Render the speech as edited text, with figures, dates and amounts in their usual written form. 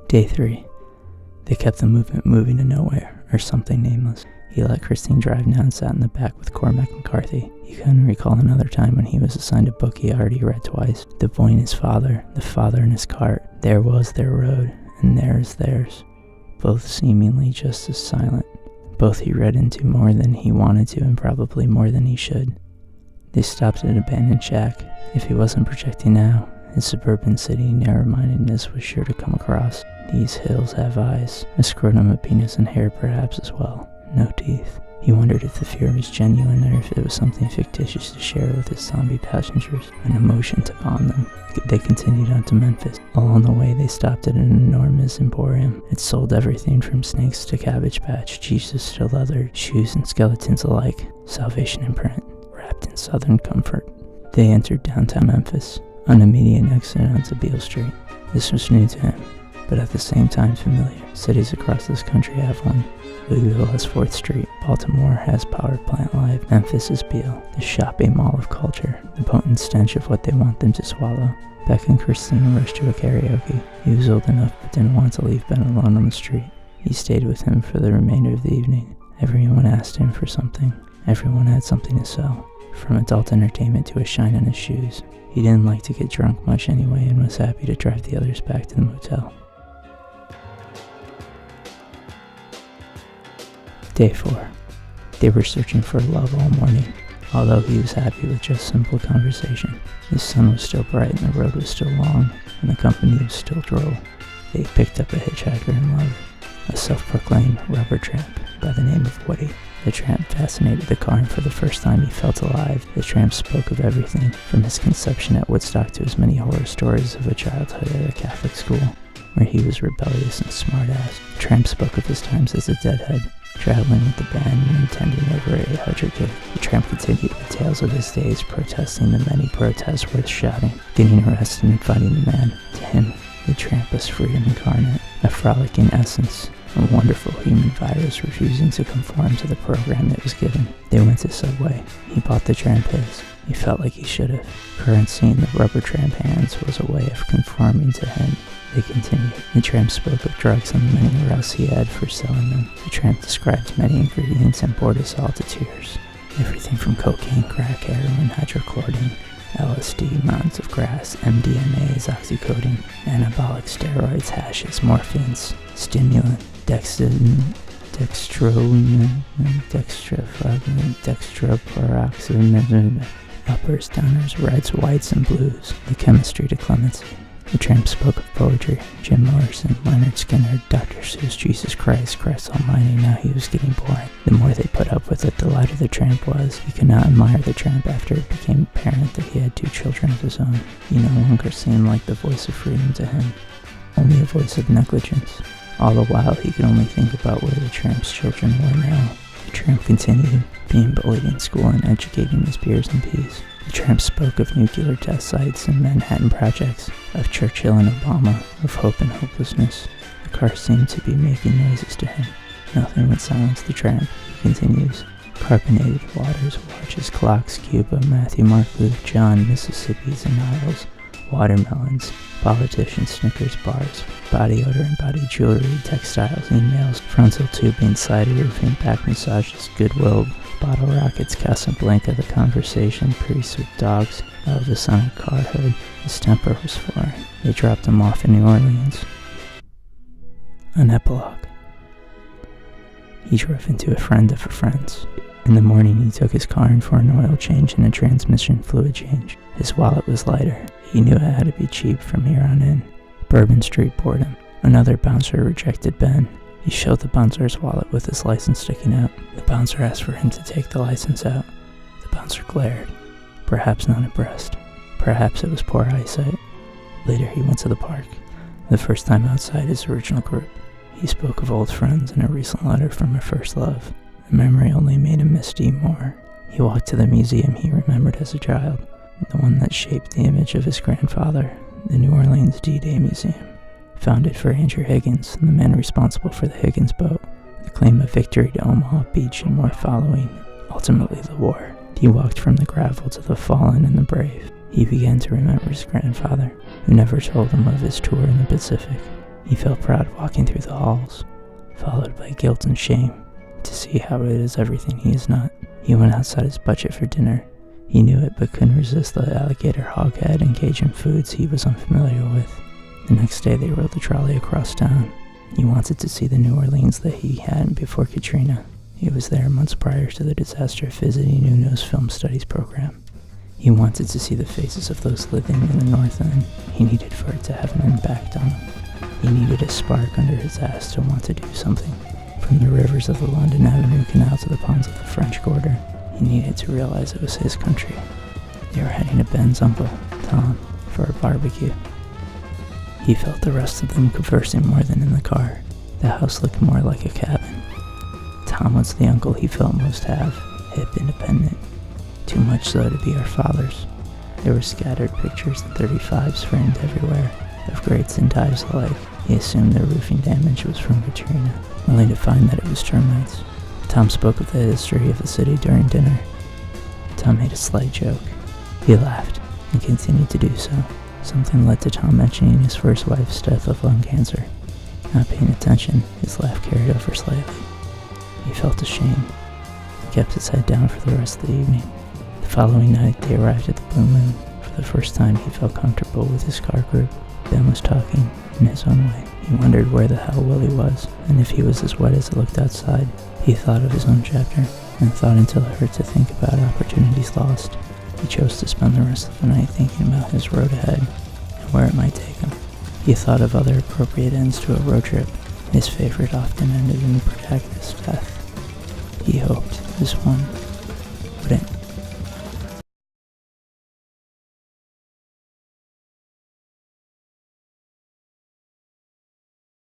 Day 3. They kept the movement moving to nowhere, or something nameless. He let Christine drive now and sat in the back with Cormac McCarthy. He couldn't recall another time when he was assigned a book he already read twice. The boy and his father, the father in his cart. There was their road, and there is theirs. Both seemingly just as silent. Both he read into more than he wanted to, and probably more than he should. They stopped at an abandoned shack. If he wasn't projecting now, his suburban city narrow-mindedness was sure to come across. These hills have eyes, a scrotum, a penis, and hair perhaps as well. No teeth. He wondered if the fear was genuine or if it was something fictitious to share with his zombie passengers, an emotion to bond them. They continued on to Memphis. Along the way, they stopped at an enormous emporium. It sold everything from snakes to Cabbage Patch, Jesus to leather, shoes and skeletons alike, salvation in print, wrapped in southern comfort. They entered downtown Memphis, an immediate exit onto Beale Street. This was new to him, but at the same time familiar. Cities across this country have one. Louisville has 4th Street, Baltimore has Power Plant Live, Memphis is Beale, the shopping mall of culture, the potent stench of what they want them to swallow. Beck and Christina rushed to a karaoke. He was old enough but didn't want to leave Ben alone on the street. He stayed with him for the remainder of the evening. Everyone asked him for something. Everyone had something to sell, from adult entertainment to a shine on his shoes. He didn't like to get drunk much anyway and was happy to drive the others back to the motel. Day 4. They were searching for love all morning, although he was happy with just simple conversation. The sun was still bright and the road was still long, and the company was still droll. They picked up a hitchhiker in love, a self-proclaimed rubber tramp by the name of Woody. The tramp fascinated the car, and for the first time he felt alive. The tramp spoke of everything, from his conception at Woodstock to his many horror stories of a childhood at a Catholic school, where he was rebellious and smart-ass. The tramp spoke of his times as a deadhead, traveling with the band and attending over 800 gigs. The tramp continued with tales of his days, protesting the many protests worth shouting, getting arrested and fighting the man. To him, the tramp was freedom incarnate, a frolicking essence, a wonderful human virus refusing to conform to the program it was given. They went to Subway. He bought the tramp his. He felt like he should have. Currency in the rubber tramp hands was a way of conforming to him. They continued. The tramp spoke of drugs and the many routes he had for selling them. The tramp described many ingredients and bored us all to tears. Everything from cocaine, crack, heroin, hydrochloroquine, LSD, mountains of grass, MDMAs, oxycodone, anabolic steroids, hashes, morphines, stimulant, dextroperoxide, uppers, downers, reds, whites, and blues. The chemistry to clemency. The tramp spoke of poetry, Jim Morrison, Leonard Skinner, Dr. Seuss, Jesus Christ, Christ Almighty. Now he was getting boring. The more they put up with it, the lighter the tramp was. He could not admire the tramp after it became apparent that he had 2 children of his own. He no longer seemed like the voice of freedom to him, only a voice of negligence. All the while, he could only think about where the tramp's children were now. The tramp continued, being bullied in school and educating his peers in peace. The tramp spoke of nuclear test sites and Manhattan projects, of Churchill and Obama, of hope and hopelessness. The car seemed to be making noises to him. Nothing would silence the tramp. He continues. Carbonated waters, watches, clocks, Cuba, Matthew, Mark, Luke, John, Mississippis and Niles, watermelons, politicians, Snickers bars, body odor and body jewelry, textiles, emails, frontal tubing, side roofing, back massages, Goodwill, bottle rockets, Casablanca, the conversation, priests with dogs, Elvis on a car hood. His temper was flaring. They dropped him off in New Orleans. An epilogue. He drove into a friend of a friend's. In the morning, he took his car in for an oil change and a transmission fluid change. His wallet was lighter. He knew it had to be cheap from here on in. Bourbon Street bored him. Another bouncer rejected Ben. He showed the bouncer's wallet with his license sticking out. The bouncer asked for him to take the license out. The bouncer glared. Perhaps not impressed. Perhaps it was poor eyesight. Later, he went to the park. The first time outside his original group. He spoke of old friends and a recent letter from a first love. The memory only made him misty more. He walked to the museum he remembered as a child, the one that shaped the image of his grandfather, the New Orleans D-Day Museum, founded for Andrew Higgins, the man responsible for the Higgins boat, the claim of victory to Omaha Beach and more following, ultimately the war. He walked from the gravel to the fallen and the brave. He began to remember his grandfather, who never told him of his tour in the Pacific. He felt proud walking through the halls, followed by guilt and shame to see how it is everything he is not. He went outside his budget for dinner. He knew it but couldn't resist the alligator hoghead and Cajun foods he was unfamiliar with. The next day they rode the trolley across town. He wanted to see the New Orleans that he hadn't before Katrina. He was there months prior to the disaster visiting Nuno's film studies program. He wanted to see the faces of those living in the North End. He needed for it to have an impact on him. He needed a spark under his ass to want to do something. From the rivers of the London Avenue Canal to the ponds of the French Quarter, he needed to realize it was his country. They were heading to Ben's uncle, Tom, for a barbecue. He felt the rest of them conversing more than in the car. The house looked more like a cabin. Tom was the uncle he felt most hip, independent. Too much so to be our fathers. There were scattered pictures and 35s framed everywhere, of greats and dives alike. He assumed their roofing damage was from Katrina, only to find that it was termites. Tom spoke of the history of the city during dinner. Tom made a slight joke. He laughed, and continued to do so. Something led to Tom mentioning his first wife's death of lung cancer. Not paying attention, his laugh carried over slightly. He felt ashamed. He kept his head down for the rest of the evening. The following night, they arrived at the Blue Moon. For the first time, he felt comfortable with his car group. Ben was talking, in his own way. He wondered where the hell Willie was, and if he was as wet as it looked outside. He thought of his own chapter, and thought until it hurt to think about opportunities lost. He chose to spend the rest of the night thinking about his road ahead, and where it might take him. He thought of other appropriate ends to a road trip. His favorite often ended in the protagonist's death. He hoped this one wouldn't.